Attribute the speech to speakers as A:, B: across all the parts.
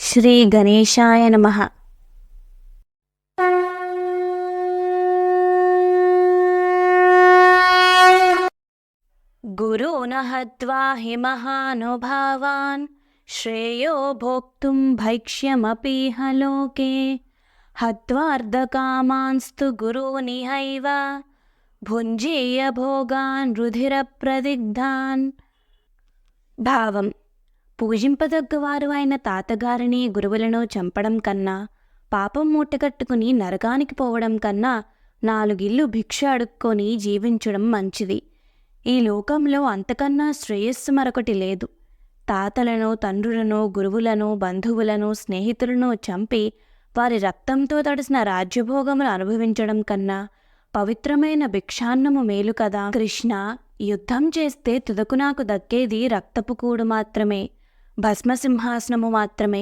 A: శ్రీ గణేశాయ నమః. గురూన్ హత్వా హి మహానుభావాన్ శ్రేయో భోక్తుం భైక్ష్యమపీహ లోకే హత్వార్ధకామాంస్తు గురూనిహైవ భుంజీయ భోగాన్ రుధిరప్రదిగ్ధాన్. భావం: పూజింపదగ్గవారు అయిన తాతగారిని గురువులను చంపడం కన్నా, పాపం మూటగట్టుకుని నరకానికి పోవడం కన్నా 4 ఇళ్ళు భిక్ష అడుక్కొని జీవించడం మంచిది. ఈ లోకంలో అంతకన్నా శ్రేయస్సు మరొకటి లేదు. తాతలను, తండ్రులను, గురువులను, బంధువులను, స్నేహితులను చంపి వారి రక్తంతో తడిసిన రాజ్యభోగములు అనుభవించడం కన్నా పవిత్రమైన భిక్షాన్నము మేలు కదా. కృష్ణ, యుద్ధం చేస్తే తుదకు నాకు దక్కేది రక్తపు కూడు మాత్రమే, భస్మసింహాసనము మాత్రమే.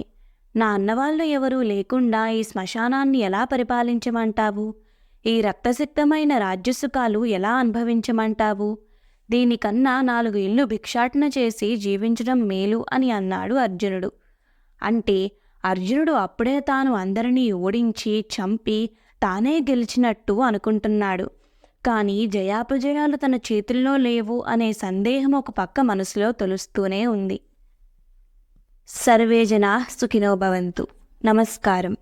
A: నా అన్నవాళ్ళు ఎవరూ లేకుండా ఈ శ్మశానాన్ని ఎలా పరిపాలించమంటావు? ఈ రక్తసిక్తమైన రాజ్యసుఖాలు ఎలా అనుభవించమంటావు? దీనికన్నా 4 ఇళ్ళు భిక్షాటన చేసి జీవించడం మేలు అని అన్నాడు అర్జునుడు. అంటే అర్జునుడు అప్పుడే తాను అందరినీ ఓడించి చంపి తానే గెలిచినట్టు అనుకుంటున్నాడు. కానీ జయాపజయాలు తన చేతుల్లో లేవు అనే సందేహం ఒక పక్క మనసులో తొలుస్తూనే ఉంది. సర్వే జనాః సుఖినో భవంతు. నమస్కారం.